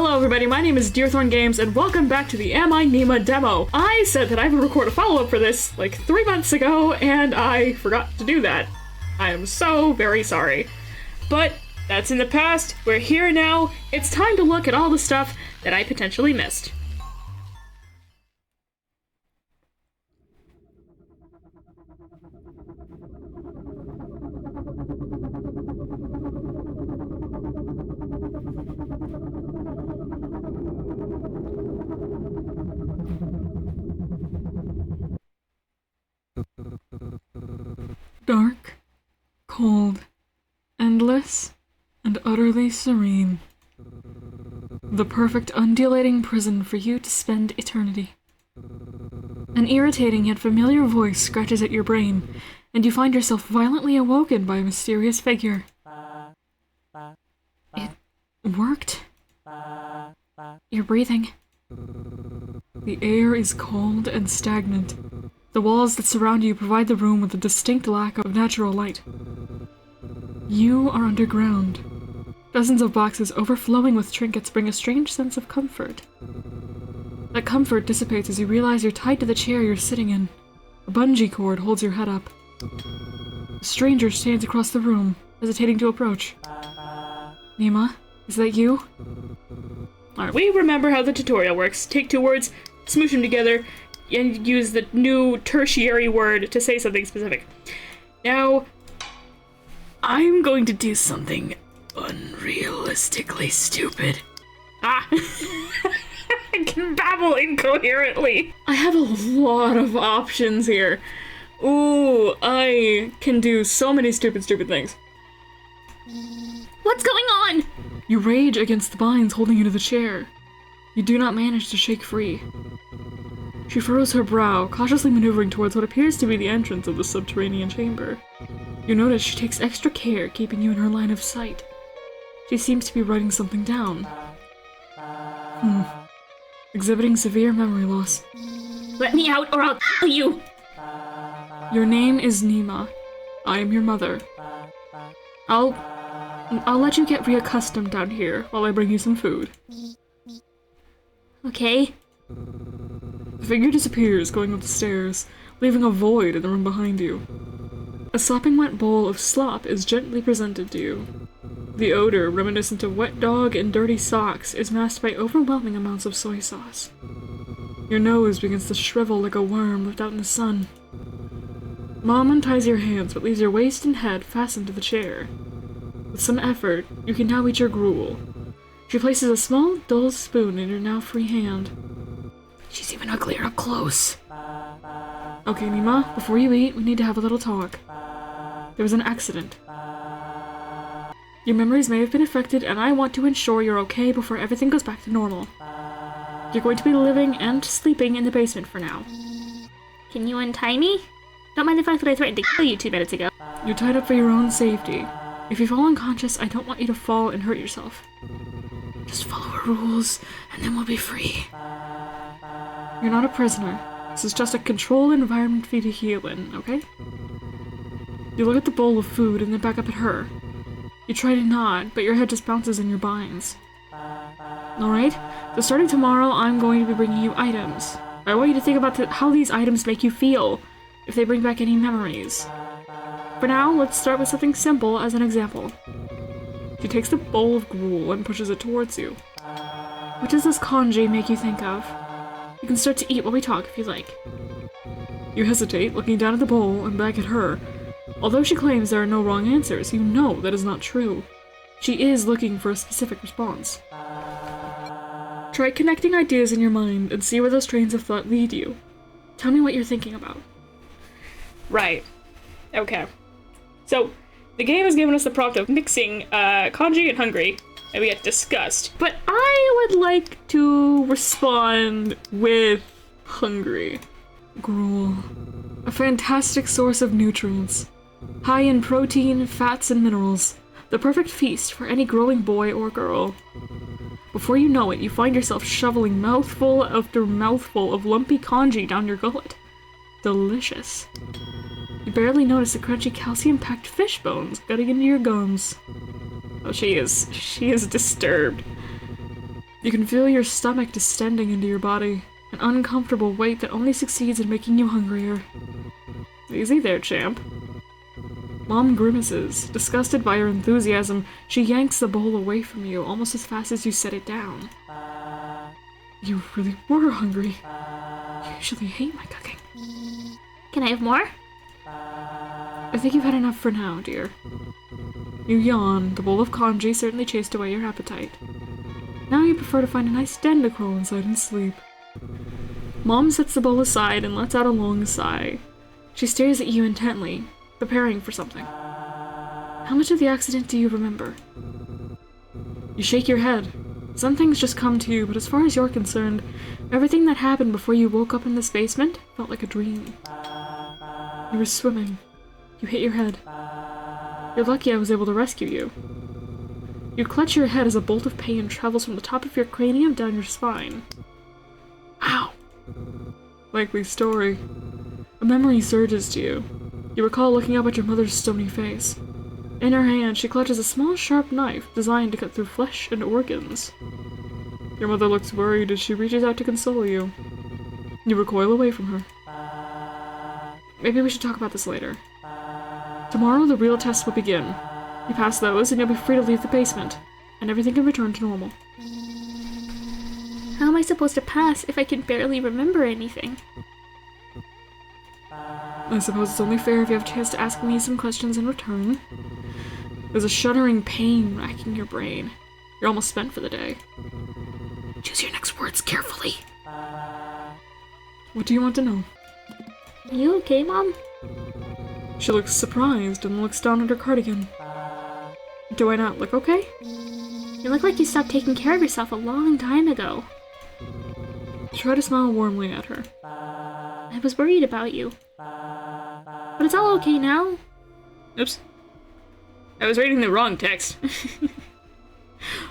Hello everybody, my name is Deerthorn Games, and welcome back to the Am I Nima demo. I said that I would record a follow-up for this like 3 months ago, and I forgot to do that. I am so very sorry. But that's in the past, we're here now, it's time to look at all the stuff that I potentially missed. Dark, cold, endless, and utterly serene. The perfect undulating prison for you to spend eternity. An irritating yet familiar voice scratches at your brain, and you find yourself violently awoken by a mysterious figure. It worked. You're breathing. The air is cold and stagnant. The walls that surround you provide the room with a distinct lack of natural light. You are underground. Dozens of boxes overflowing with trinkets bring a strange sense of comfort. That comfort dissipates as you realize you're tied to the chair you're sitting in. A bungee cord holds your head up. A stranger stands across the room, hesitating to approach. Nima, is that you? Alright, we remember how the tutorial works. Take 2 words, smoosh them together, and use the new tertiary word to say something specific. Now, I'm going to do something unrealistically stupid. Ah! I can babble incoherently. I have a lot of options here. Ooh, I can do so many stupid things. What's going on? You rage against the binds holding you to the chair. You do not manage to shake free. She furrows her brow, cautiously maneuvering towards what appears to be the entrance of the subterranean chamber. You notice she takes extra care keeping you in her line of sight. She seems to be writing something down. Exhibiting severe memory loss. Let me out or I'll kill you! Your name is Nima. I am your mother. I'll let you get reaccustomed down here while I bring you some food. Okay. The figure disappears, going up the stairs, leaving a void in the room behind you. A sopping wet bowl of slop is gently presented to you. The odor, reminiscent of wet dog and dirty socks, is masked by overwhelming amounts of soy sauce. Your nose begins to shrivel like a worm left out in the sun. Mom unties your hands but leaves your waist and head fastened to the chair. With some effort, you can now eat your gruel. She places a small, dull spoon in your now free hand. She's even uglier up close. Okay, Nima, before you eat, we need to have a little talk. There was an accident. Your memories may have been affected, and I want to ensure you're okay before everything goes back to normal. You're going to be living and sleeping in the basement for now. Can you untie me? Don't mind the fact that I threatened to kill you 2 minutes ago. You're tied up for your own safety. If you fall unconscious, I don't want you to fall and hurt yourself. Just follow our rules, and then we'll be free. You're not a prisoner. This is just a controlled environment for you to heal in, okay? You look at the bowl of food and then back up at her. You try to nod, but your head just bounces in your binds. Alright, so starting tomorrow, I'm going to be bringing you items. I want you to think about how these items make you feel, if they bring back any memories. For now, let's start with something simple as an example. She takes the bowl of gruel and pushes it towards you. What does this kanji make you think of? You can start to eat while we talk if you like. You hesitate, looking down at the bowl and back at her. Although she claims there are no wrong answers, you know that is not true. She is looking for a specific response. Try connecting ideas in your mind and see where those trains of thought lead you. Tell me what you're thinking about. Right. Okay. So, the game has given us the prompt of mixing kanji and hungry, and we get disgust. But I would like to respond with hungry. Gruel. A fantastic source of nutrients. High in protein, fats, and minerals. The perfect feast for any growing boy or girl. Before you know it, you find yourself shoveling mouthful after mouthful of lumpy kanji down your gullet. Delicious. You barely notice the crunchy calcium-packed fish bones getting into your gums. Oh, she is disturbed. You can feel your stomach distending into your body, an uncomfortable weight that only succeeds in making you hungrier. Easy there, champ. Mom grimaces. Disgusted by your enthusiasm, she yanks the bowl away from you almost as fast as you set it down. You really were hungry. You usually hate my cooking. Can I have more? I think you've had enough for now, dear. You yawn. The bowl of congee certainly chased away your appetite. Now you prefer to find a nice den to crawl inside and sleep. Mom sets the bowl aside and lets out a long sigh. She stares at you intently, preparing for something. How much of the accident do you remember? You shake your head. Some things just come to you, but as far as you're concerned, everything that happened before you woke up in this basement felt like a dream. You were swimming. You hit your head. You're lucky I was able to rescue you. You clutch your head as a bolt of pain travels from the top of your cranium down your spine. Ow! Likely story. A memory surges to you. You recall looking up at your mother's stony face. In her hand, she clutches a small, sharp knife designed to cut through flesh and organs. Your mother looks worried as she reaches out to console you. You recoil away from her. Maybe we should talk about this later. Tomorrow, the real tests will begin. You pass those, and you'll be free to leave the basement, and everything can return to normal. How am I supposed to pass if I can barely remember anything? I suppose it's only fair if you have a chance to ask me some questions in return. There's a shuddering pain racking your brain. You're almost spent for the day. Choose your next words carefully. What do you want to know? Are you okay, Mom? She looks surprised and looks down at her cardigan. Do I not look okay? You look like you stopped taking care of yourself a long time ago. Try to smile warmly at her. I was worried about you. But it's all okay now. Oops. I was reading the wrong text.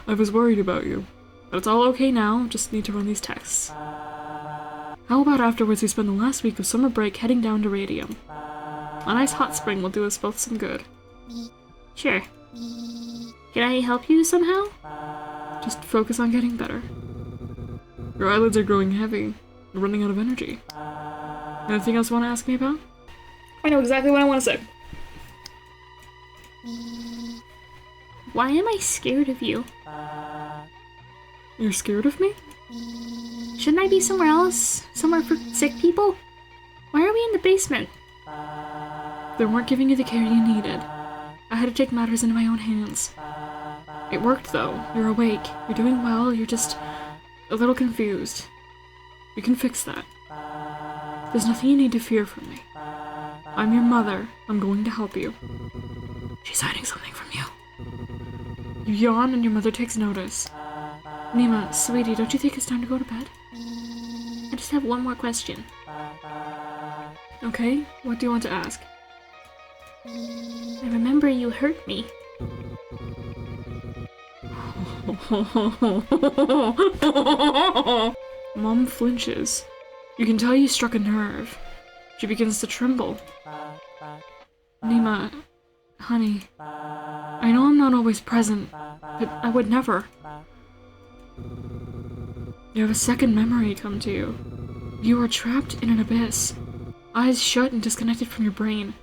I was worried about you. But it's all okay now, just need to run these tests. How about afterwards we spend the last week of summer break heading down to Radium? A nice hot spring will do us both some good. Sure. Can I help you somehow? Just focus on getting better. Your eyelids are growing heavy. You're running out of energy. Anything else you want to ask me about? I know exactly what I want to say. Why am I scared of you? You're scared of me? Shouldn't I be somewhere else? Somewhere for sick people? Why are we in the basement? They weren't giving you the care you needed. I had to take matters into my own hands. It worked though. You're awake. You're doing well. You're just a little confused. We can fix that. There's nothing you need to fear from me. I'm your mother. I'm going to help you. She's hiding something from you. You yawn and your mother takes notice. Nima, sweetie, don't you think it's time to go to bed? I just have one more question. Okay, what do you want to ask? I remember you hurt me. Mom flinches. You can tell you struck a nerve. She begins to tremble. Nima, honey, I know I'm not always present, but I would never. You have a second memory come to you. You are trapped in an abyss, eyes shut and disconnected from your brain.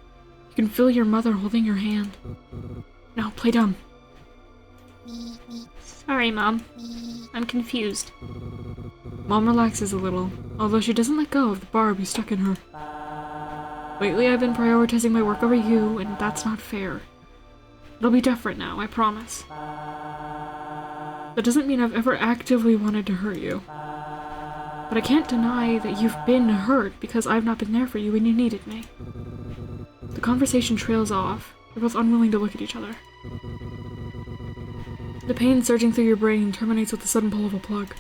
You can feel your mother holding your hand. Now, play dumb. Sorry, Mom. I'm confused. Mom relaxes a little, although she doesn't let go of the barb you stuck in her. Lately, I've been prioritizing my work over you, and that's not fair. It'll be different now, I promise. That doesn't mean I've ever actively wanted to hurt you. But I can't deny that you've been hurt because I've not been there for you when you needed me. The conversation trails off. You're both unwilling to look at each other. The pain surging through your brain terminates with the sudden pull of a plug.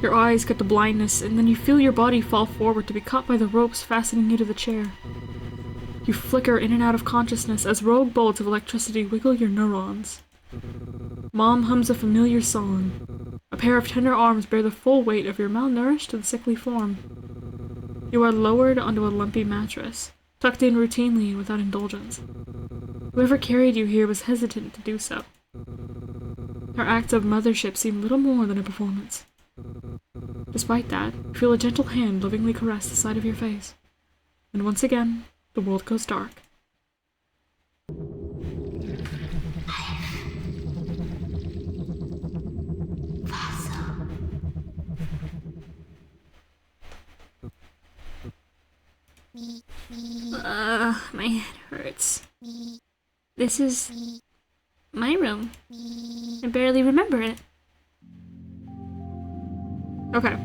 Your eyes cut to blindness, and then you feel your body fall forward to be caught by the ropes fastening you to the chair. You flicker in and out of consciousness as rogue bolts of electricity wiggle your neurons. Mom hums a familiar song. A pair of tender arms bear the full weight of your malnourished and sickly form. You are lowered onto a lumpy mattress, tucked in routinely and without indulgence. Whoever carried you here was hesitant to do so. Her acts of mothership seem little more than a performance. Despite that, you feel a gentle hand lovingly caress the side of your face. And once again, the world goes dark. My head hurts. This is my room. I barely remember it. Okay.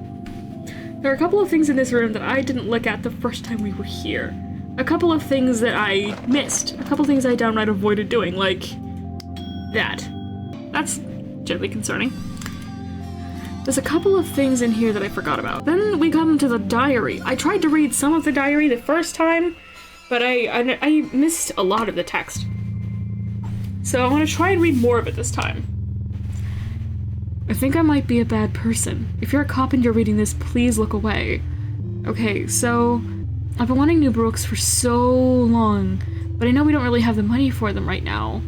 There are a couple of things in this room that I didn't look at the first time we were here. A couple of things that I missed. A couple things I downright avoided doing, like that. That's gently concerning. There's a couple of things in here that I forgot about. Then we got into the diary. I tried to read some of the diary the first time, but I missed a lot of the text. So I want to try and read more of it this time. I think I might be a bad person. If you're a cop and you're reading this, please look away. Okay, so I've been wanting new books for so long, but I know we don't really have the money for them right now.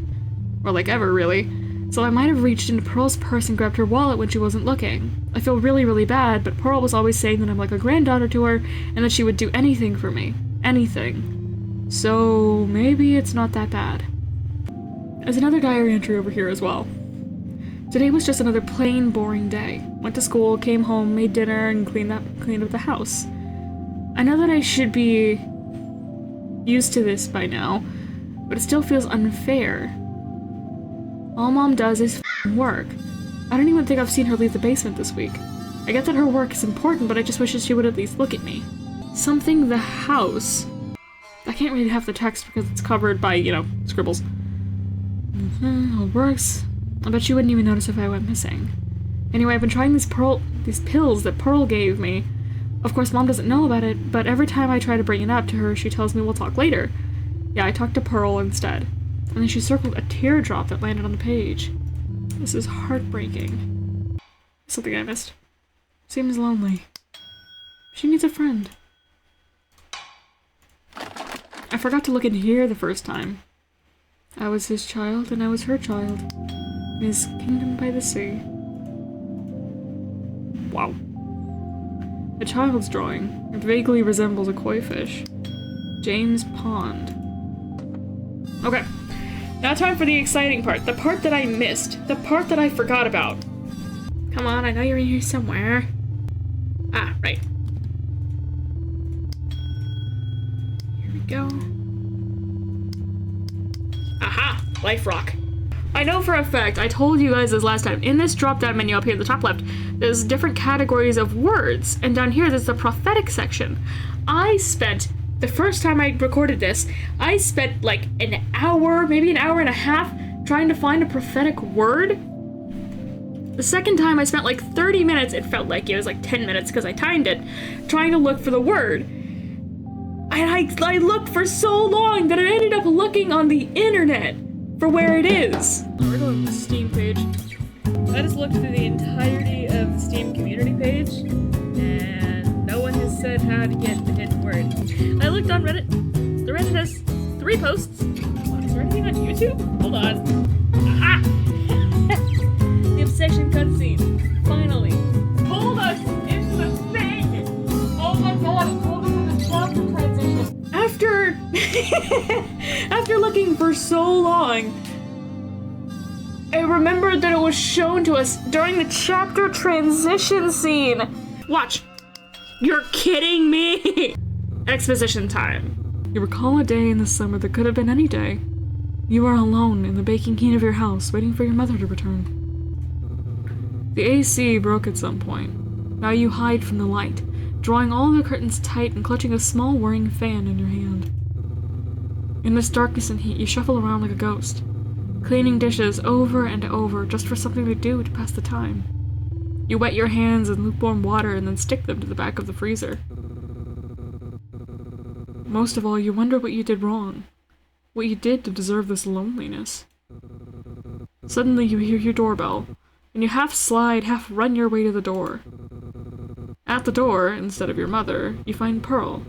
Or like ever, really. So I might have reached into Pearl's purse and grabbed her wallet when she wasn't looking. I feel really, really bad, but Pearl was always saying that I'm like a granddaughter to her, and that she would do anything for me. Anything. So maybe it's not that bad. There's another diary entry over here as well. Today was just another plain, boring day. Went to school, came home, made dinner, and cleaned up the house. I know that I should be used to this by now, but it still feels unfair. All Mom does is work. I don't even think I've seen her leave the basement this week. I get that her work is important, but I just wish that she would at least look at me. Something the house. I can't read half the text because it's covered by, scribbles. All works. I bet she wouldn't even notice if I went missing. Anyway, I've been trying these pills that Pearl gave me. Of course, Mom doesn't know about it, but every time I try to bring it up to her, she tells me we'll talk later. Yeah, I talked to Pearl instead. And then she circled a teardrop that landed on the page. This is heartbreaking. Something I missed. Seems lonely. She needs a friend. I forgot to look in here the first time. I was his child, and I was her child. In his kingdom by the sea. Wow. A child's drawing. It vaguely resembles a koi fish. James Pond. Okay. Now time for the exciting part. The part that I missed. The part that I forgot about. Come on, I know you're in here somewhere. Ah, right. Here we go. Aha! Life rock. I know for a fact, I told you guys this last time, in this drop-down menu up here at the top left, there's different categories of words, and down here there's the prophetic section. The first time I recorded this, I spent like an hour, maybe an hour and a half, trying to find a prophetic word. The second time I spent like 30 minutes, it felt like it was like 10 minutes because I timed it, trying to look for the word. And I looked for so long that I ended up looking on the internet for where it is. We're going to the Steam page. I just looked through the entirety of the Steam community page, and no one has said how to get the hidden word. I looked on Reddit. The Reddit has 3 posts. Oh, is there anything on YouTube? Hold on. Aha! The obsession cutscene. Finally. Pulled us into the thing! Oh my god, it pulled us into the chapter transition. After looking for so long, I remembered that it was shown to us during the chapter transition scene. Watch. You're kidding me! Exposition time. You recall a day in the summer that could have been any day. You are alone in the baking heat of your house, waiting for your mother to return. The AC broke at some point. Now you hide from the light, drawing all the curtains tight and clutching a small whirring fan in your hand. In this darkness and heat, you shuffle around like a ghost, cleaning dishes over and over just for something to do to pass the time. You wet your hands in lukewarm water and then stick them to the back of the freezer. Most of all, you wonder what you did wrong, what you did to deserve this loneliness. Suddenly you hear your doorbell, and you half slide, half run your way to the door. At the door, instead of your mother, you find Pearl.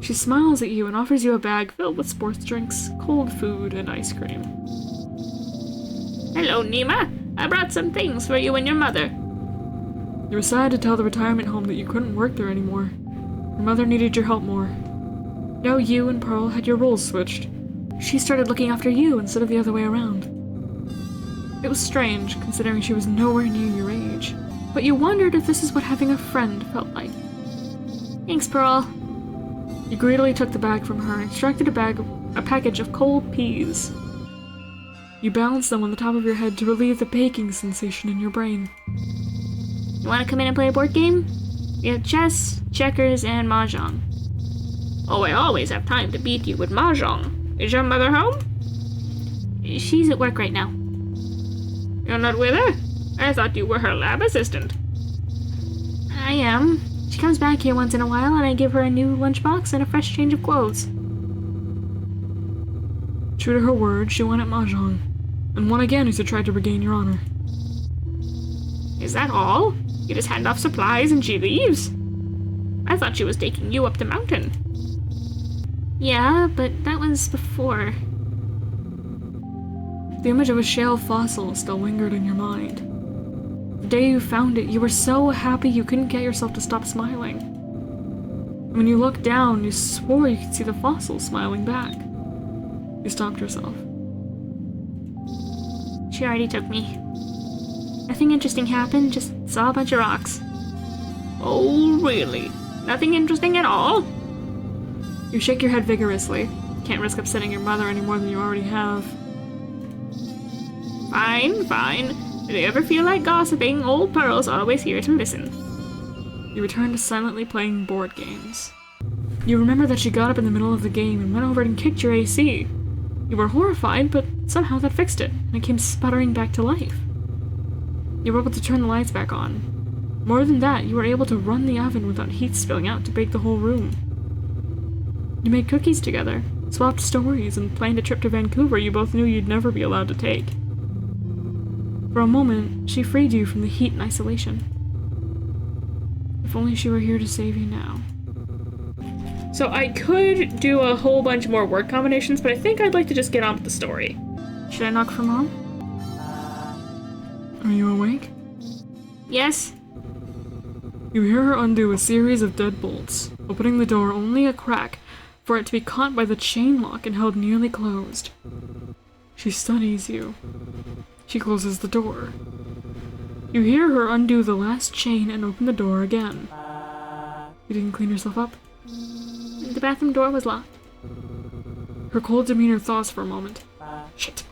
She smiles at you and offers you a bag filled with sports drinks, cold food, and ice cream. Hello, Nima. I brought some things for you and your mother. You were sad to tell the retirement home that you couldn't work there anymore. Your mother needed your help more. Now you and Pearl had your roles switched. She started looking after you instead of the other way around. It was strange, considering she was nowhere near your age, but you wondered if this is what having a friend felt like. Thanks, Pearl. You greedily took the bag from her and extracted a package of cold peas. You balanced them on the top of your head to relieve the baking sensation in your brain. You want to come in and play a board game? We have chess, checkers, and mahjong. Oh, I always have time to beat you with mahjong. Is your mother home? She's at work right now. You're not with her? I thought you were her lab assistant. I am. She comes back here once in a while and I give her a new lunchbox and a fresh change of clothes. True to her word, she won at mahjong, and won again as you tried to regain your honor. Is that all? You just hand off supplies and she leaves? I thought she was taking you up the mountain. Yeah, but that was before. The image of a shale fossil still lingered in your mind. The day you found it, you were so happy you couldn't get yourself to stop smiling. When you looked down, you swore you could see the fossil smiling back. You stopped yourself. She already took me. Nothing interesting happened, just saw a bunch of rocks. Oh, really? Nothing interesting at all? You shake your head vigorously. Can't risk upsetting your mother any more than you already have. Fine, fine. If you ever feel like gossiping, old Pearl's always here to listen. You return to silently playing board games. You remember that she got up in the middle of the game and went over and kicked your AC. You were horrified, but somehow that fixed it, and it came sputtering back to life. You were able to turn the lights back on. More than that, you were able to run the oven without heat spilling out to bake the whole room. You made cookies together, swapped stories, and planned a trip to Vancouver you both knew you'd never be allowed to take. For a moment, she freed you from the heat and isolation. If only she were here to save you now. So I could do a whole bunch more word combinations, but I think I'd like to just get on with the story. Should I knock for Mom? Are you awake? Yes? You hear her undo a series of deadbolts, opening the door only a crack for it to be caught by the chain lock and held nearly closed. She studies you. She closes the door. You hear her undo the last chain and open the door again. You didn't clean yourself up? The bathroom door was locked. Her cold demeanor thaws for a moment. Shit.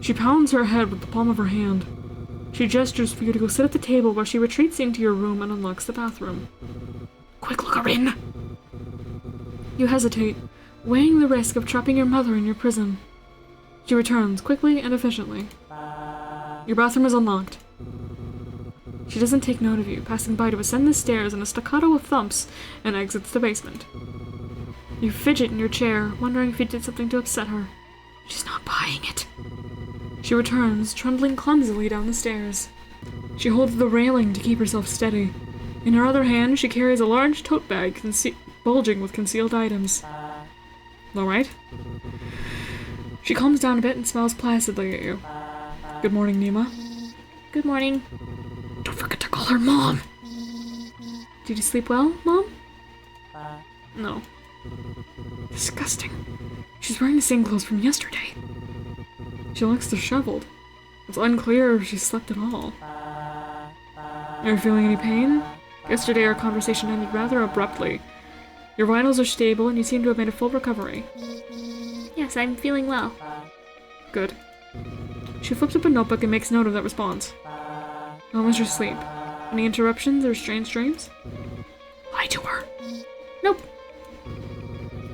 She pounds her head with the palm of her hand. She gestures for you to go sit at the table while she retreats into your room and unlocks the bathroom. Quick, look her in! You hesitate, weighing the risk of trapping your mother in your prison. She returns quickly and efficiently. Your bathroom is unlocked. She doesn't take note of you, passing by to ascend the stairs in a staccato of thumps and exits the basement. You fidget in your chair, wondering if you did something to upset her. She's not buying it. She returns, trundling clumsily down the stairs. She holds the railing to keep herself steady. In her other hand, she carries a large tote bag bulging with concealed items. All right? She calms down a bit and smiles placidly at you. Good morning, Nima. Good morning. Don't forget to call her Mom! Did you sleep well, Mom? No. Disgusting. She's wearing the same clothes from yesterday. She looks disheveled. It's unclear if she slept at all. Are you feeling any pain? Yesterday our conversation ended rather abruptly. Your vitals are stable and you seem to have made a full recovery. Yes, I'm feeling well. Good. She flips up a notebook and makes note of that response. How was your sleep? Any interruptions or strange dreams? Lie to her. Nope.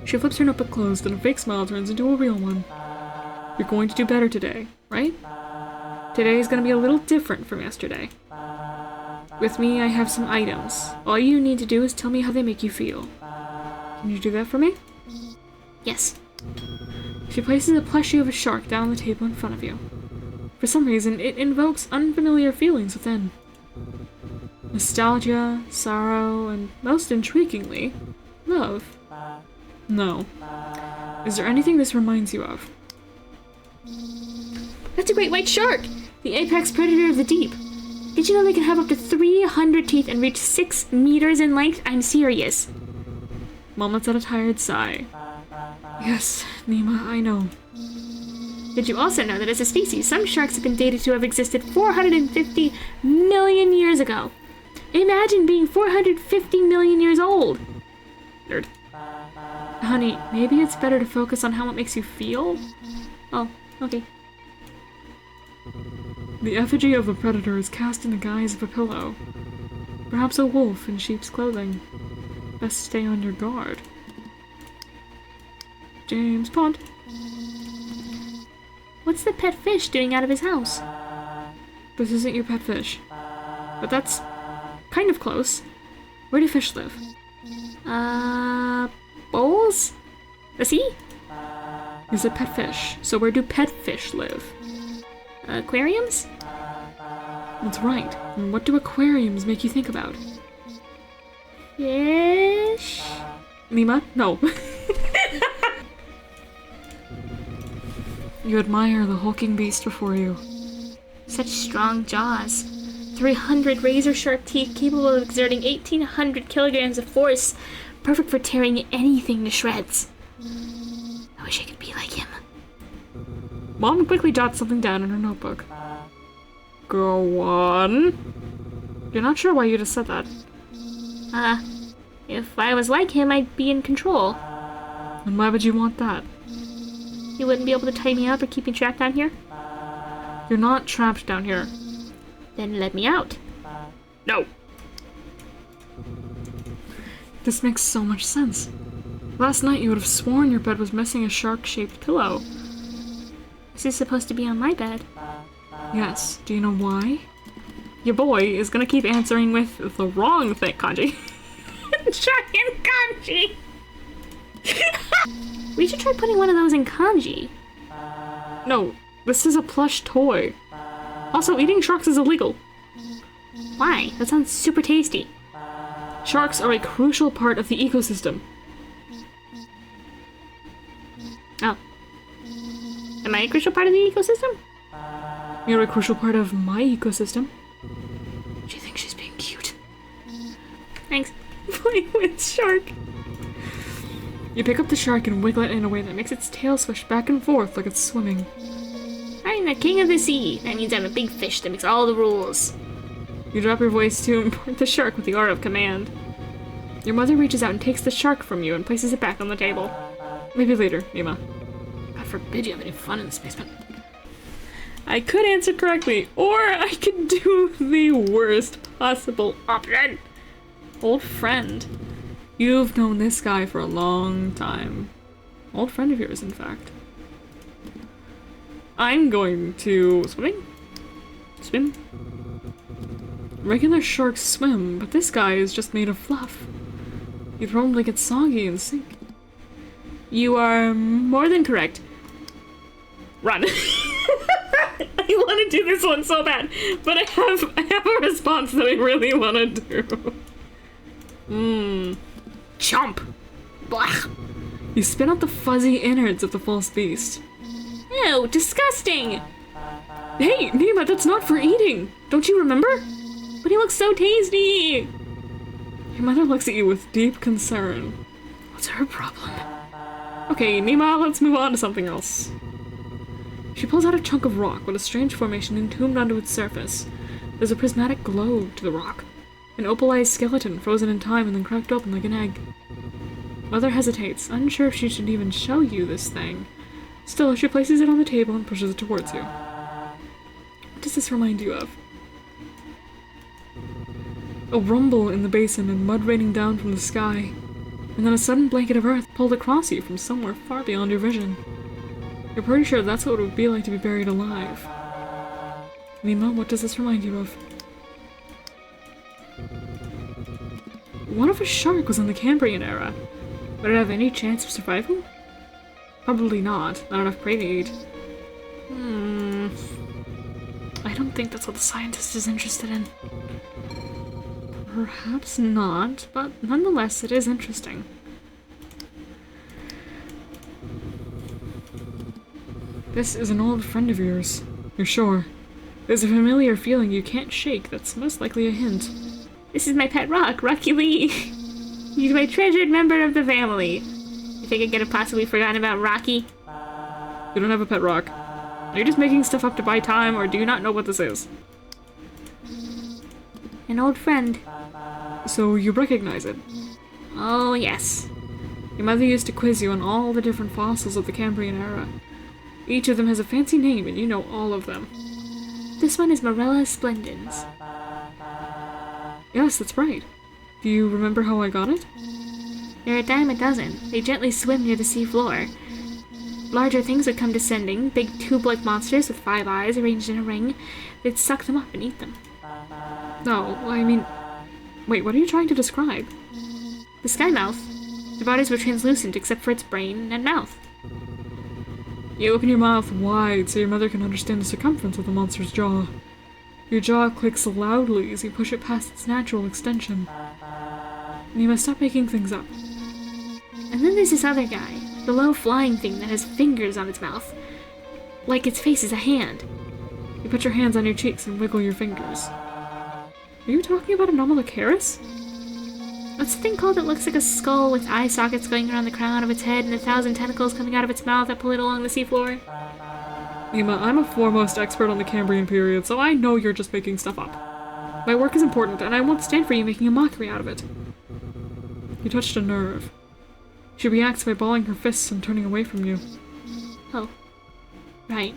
She flips her notebook closed and a fake smile turns into a real one. You're going to do better today, right? Today is going to be a little different from yesterday. With me, I have some items. All you need to do is tell me how they make you feel. Can you do that for me? Yes. She places a plushie of a shark down on the table in front of you. For some reason, it invokes unfamiliar feelings within. Nostalgia, sorrow, and most intriguingly, love. No. Is there anything this reminds you of? That's a great white shark! The apex predator of the deep. Did you know they can have up to 300 teeth and reach 6 meters in length? I'm serious. Mom lets out a tired sigh. Yes, Nima, I know. Did you also know that as a species, some sharks have been dated to have existed 450 million years ago? Imagine being 450 million years old. Nerd. Honey, maybe it's better to focus on how it makes you feel? Oh, okay. The effigy of a predator is cast in the guise of a pillow. Perhaps a wolf in sheep's clothing. Best stay on your guard. James Pond. What's the pet fish doing out of his house? This isn't your pet fish. But that's kind of close. Where do fish live? Bowls? The sea? You said pet fish, so where do pet fish live? Aquariums? That's right. And what do aquariums make you think about? Fish? Nima? No. You admire the hulking beast before you. Such strong jaws. 300 razor-sharp teeth capable of exerting 1,800 kilograms of force. Perfect for tearing anything to shreds. I wish I could be like him. Mom quickly jots something down in her notebook. Go on. You're not sure why you just said that. If I was like him, I'd be in control. And why would you want that? You wouldn't be able to tie me up or keep me trapped down here? You're not trapped down here. Then let me out. No. This makes so much sense. Last night you would have sworn your bed was missing a shark-shaped pillow. This is supposed to be on my bed. Yes. Do you know why? Your boy is gonna keep answering with the wrong thing, kanji. Giant kanji! We should try putting one of those in kanji. No, this is a plush toy. Also, eating sharks is illegal. Why? That sounds super tasty. Sharks are a crucial part of the ecosystem. Oh. Am I a crucial part of the ecosystem? You're a crucial part of my ecosystem. She thinks she's being cute. Thanks. Playing with shark. You pick up the shark and wiggle it in a way that makes its tail swish back and forth like it's swimming. I'm the king of the sea. That means I'm a big fish that makes all the rules. You drop your voice to import the shark with the aura of command. Your mother reaches out and takes the shark from you and places it back on the table. Maybe later, Nima. God forbid you have any fun in this basement. I could answer correctly, or I could do the worst possible option. Old friend. You've known this guy for a long time. Old friend of yours, in fact. I'm going to... swimming? Swim? Regular sharks swim, but this guy is just made of fluff. He'd probably get soggy and sink. You are more than correct. Run. I want to do this one so bad, but I have a response that I really want to do. Chomp. Blah. You spin out the fuzzy innards of the false beast. Ew, disgusting! Hey, Nima, that's not for eating! Don't you remember? But he looks so tasty! Your mother looks at you with deep concern. What's her problem? Okay, Nima, let's move on to something else. She pulls out a chunk of rock with a strange formation entombed onto its surface. There's a prismatic glow to the rock. An opalized skeleton frozen in time and then cracked open like an egg. Mother hesitates, unsure if she should even show you this thing. Still, she places it on the table and pushes it towards you. What does this remind you of? A rumble in the basin and mud raining down from the sky, and then a sudden blanket of earth pulled across you from somewhere far beyond your vision. You're pretty sure that's what it would be like to be buried alive. Nima, what does this remind you of? What if a shark was in the Cambrian era? Would it have any chance of survival? Probably not. Not enough prey to eat. I don't think that's what the scientist is interested in. Perhaps not, but nonetheless it is interesting. This is an old friend of yours. You're sure? There's a familiar feeling you can't shake that's most likely a hint. This is my pet rock, Rocky Lee. He's my treasured member of the family. You think I could have possibly forgotten about Rocky? You don't have a pet rock. Are you just making stuff up to buy time, or do you not know what this is? An old friend. So you recognize it? Oh, yes. Your mother used to quiz you on all the different fossils of the Cambrian era. Each of them has a fancy name, and you know all of them. This one is Morella splendens. Yes, that's right. Do you remember how I got it? There are a dime a dozen. They gently swim near the sea floor. Larger things would come descending, big tube-like monsters with 5 eyes arranged in a ring. They'd suck them up and eat them. No, I mean... Wait, what are you trying to describe? The sky mouth. Their bodies were translucent except for its brain and mouth. You open your mouth wide so your mother can understand the circumference of the monster's jaw. Your jaw clicks loudly as you push it past its natural extension. Nima, stop making things up. And then there's this other guy, the low flying thing that has fingers on its mouth. Like its face is a hand. You put your hands on your cheeks and wiggle your fingers. Are you talking about Anomalocaris? What's the thing called that looks like a skull with eye sockets going around the crown of its head and 1,000 tentacles coming out of its mouth that pull it along the seafloor? Nima, I'm a foremost expert on the Cambrian period, so I know you're just making stuff up. My work is important, and I won't stand for you making a mockery out of it. You touched a nerve. She reacts by balling her fists and turning away from you. Oh. Right.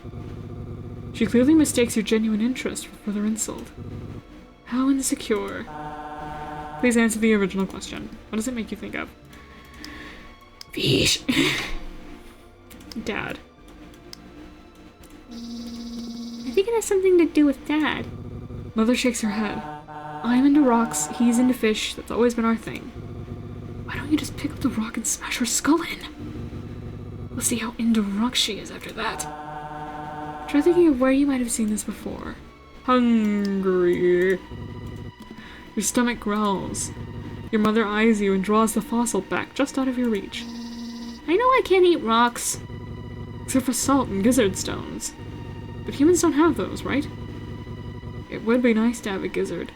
She clearly mistakes your genuine interest for further insult. How insecure. Please answer the original question. What does it make you think of? Fish. Dad. I think it has something to do with Dad. Mother shakes her head. I'm into rocks, he's into fish. That's always been our thing. Why don't you just pick up the rock and smash her skull in? We'll see how into rocks she is after that. Try thinking of where you might have seen this before. Hungry. Your stomach growls. Your mother eyes you and draws the fossil back just out of your reach. I know I can't eat rocks. Except for salt and gizzard stones. But humans don't have those, right? It would be nice to have a gizzard.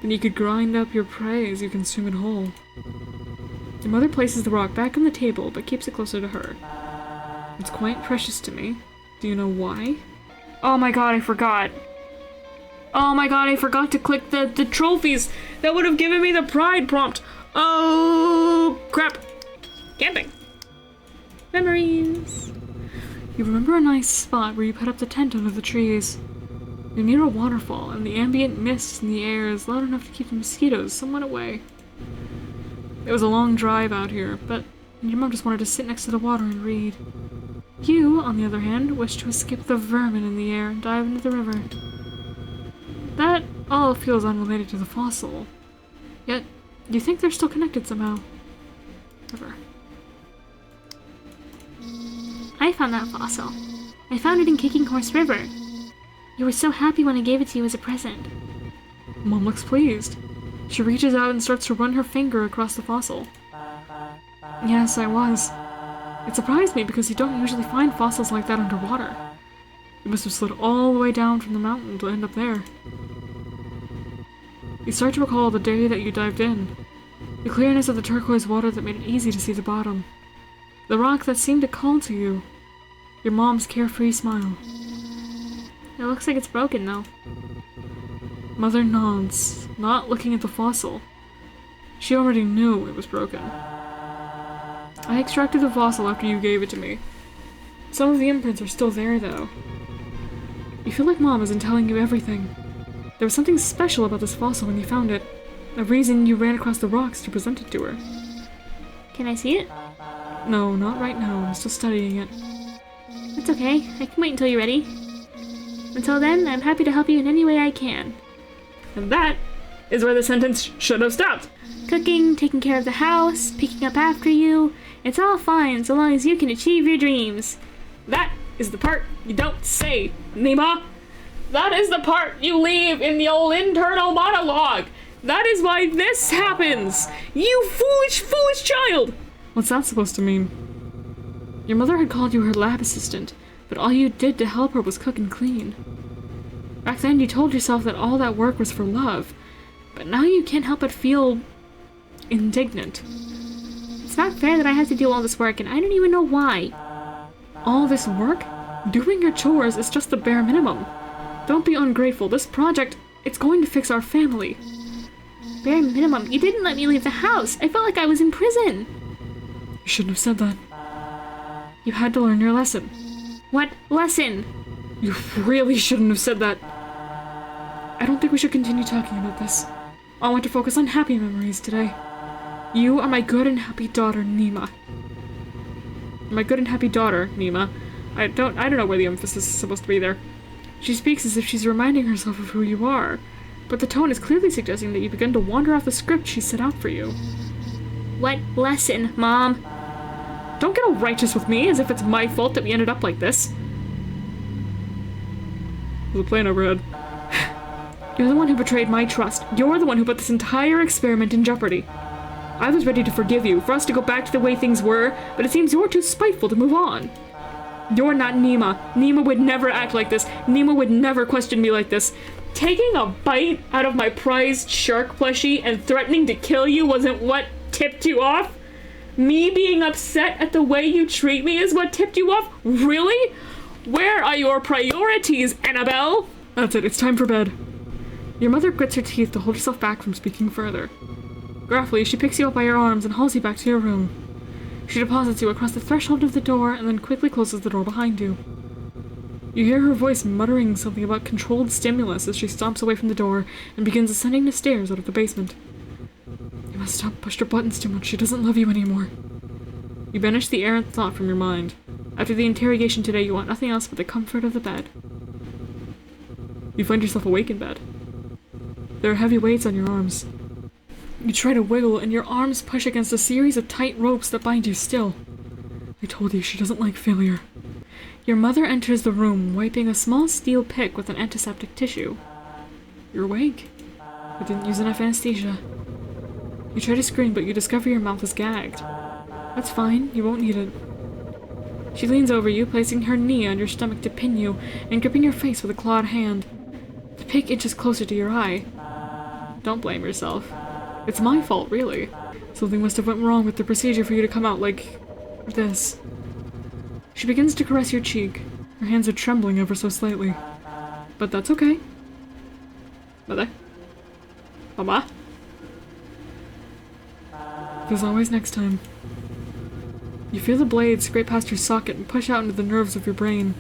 Then you could grind up your prey as you consume it whole. Your mother places the rock back on the table, but keeps it closer to her. It's quite precious to me. Do you know why? Oh my god, I forgot. Oh my god, I forgot to click the trophies. That would have given me the pride prompt. Oh, crap. Camping. Memories. You remember a nice spot where you put up the tent under the trees. You're near a waterfall, and the ambient mist in the air is loud enough to keep the mosquitoes somewhat away. It was a long drive out here, but your mom just wanted to sit next to the water and read. You, on the other hand, wished to escape the vermin in the air and dive into the river. That all feels unrelated to the fossil. Yet, you think they're still connected somehow. River. I found that fossil. I found it in Kicking Horse River. You were so happy when I gave it to you as a present. Mom looks pleased. She reaches out and starts to run her finger across the fossil. Yes, I was. It surprised me because you don't usually find fossils like that underwater. You must have slid all the way down from the mountain to end up there. You start to recall the day that you dived in. The clearness of the turquoise water that made it easy to see the bottom. The rock that seemed to call to you. Your mom's carefree smile. It looks like it's broken, though. Mother nods, not looking at the fossil. She already knew it was broken. I extracted the fossil after you gave it to me. Some of the imprints are still there, though. You feel like Mom isn't telling you everything. There was something special about this fossil when you found it. A reason you ran across the rocks to present it to her. Can I see it? No, not right now. I'm still studying it. That's okay. I can wait until you're ready. Until then, I'm happy to help you in any way I can. And that is where the sentence should have stopped. Cooking, taking care of the house, picking up after you. It's all fine so long as you can achieve your dreams. That is the part you don't say, Nima. That is the part you leave in the old internal monologue. That is why this happens. You foolish, foolish child. What's that supposed to mean? Your mother had called you her lab assistant, but all you did to help her was cook and clean. Back then you told yourself that all that work was for love, but now you can't help but feel indignant. It's not fair that I have to do all this work, and I don't even know why. All this work? Doing your chores is just the bare minimum. Don't be ungrateful. This project, it's going to fix our family. Bare minimum? You didn't let me leave the house. I felt like I was in prison. You shouldn't have said that. You had to learn your lesson. What lesson? You really shouldn't have said that. I don't think we should continue talking about this. I want to focus on happy memories today. You are my good and happy daughter, Nima. My good and happy daughter, Nima. I don't know where the emphasis is supposed to be there. She speaks as if she's reminding herself of who you are, but the tone is clearly suggesting that you begin to wander off the script she set out for you. What lesson, Mom? Don't get all righteous with me, as if it's my fault that we ended up like this. There's a plane overhead. You're the one who betrayed my trust. You're the one who put this entire experiment in jeopardy. I was ready to forgive you, for us to go back to the way things were, but it seems you're too spiteful to move on. You're not Nima. Nima would never act like this. Nima would never question me like this. Taking a bite out of my prized shark plushie and threatening to kill you wasn't what tipped you off? Me being upset at the way you treat me is what tipped you off? Really? Where are your priorities, Annabelle? That's it, it's time for bed. Your mother grits her teeth to hold herself back from speaking further. Gruffly, she picks you up by your arms and hauls you back to your room. She deposits you across the threshold of the door and then quickly closes the door behind you. You hear her voice muttering something about controlled stimulus as she stomps away from the door and begins ascending the stairs out of the basement. You must stop pushing her buttons too much. She doesn't love you anymore. You banish the errant thought from your mind. After the interrogation today, you want nothing else but the comfort of the bed. You find yourself awake in bed. There are heavy weights on your arms. You try to wiggle, and your arms push against a series of tight ropes that bind you still. I told you, she doesn't like failure. Your mother enters the room, wiping a small steel pick with an antiseptic tissue. You're awake. You didn't use enough anesthesia. You try to scream, but you discover your mouth is gagged. That's fine, you won't need it. She leans over you, placing her knee on your stomach to pin you, and gripping your face with a clawed hand. The pick inches closer to your eye. Don't blame yourself. It's my fault, really. Something must have went wrong with the procedure for you to come out like this. She begins to caress your cheek. Her hands are trembling ever so slightly. But that's okay. Mother? Mama? There's always next time. You feel the blade scrape past your socket and push out into the nerves of your brain.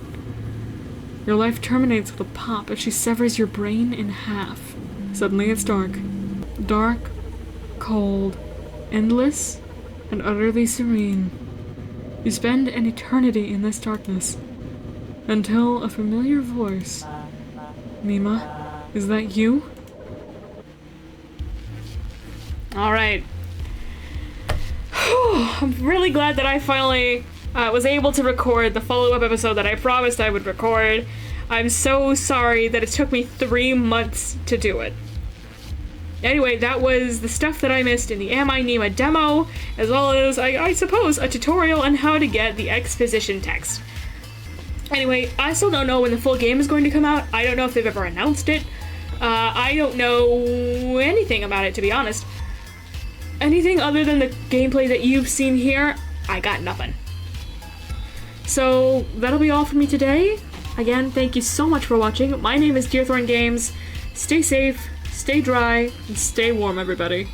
Your life terminates with a pop as she severs your brain in half. Suddenly it's dark. Dark, cold, endless, and utterly serene. You spend an eternity in this darkness, until a familiar voice... Nima, is that you? Alright. I'm really glad that I finally was able to record the follow-up episode that I promised I would record. I'm so sorry that it took me 3 months to do it. Anyway, that was the stuff that I missed in the Am I Nima demo, as well as, I suppose, a tutorial on how to get the exposition text. Anyway, I still don't know when the full game is going to come out. I don't know if they've ever announced it. I don't know anything about it, to be honest. Anything other than the gameplay that you've seen here, I got nothing. So, that'll be all for me today. Again, thank you so much for watching. My name is Deerthorn Games. Stay safe, stay dry, and stay warm, everybody.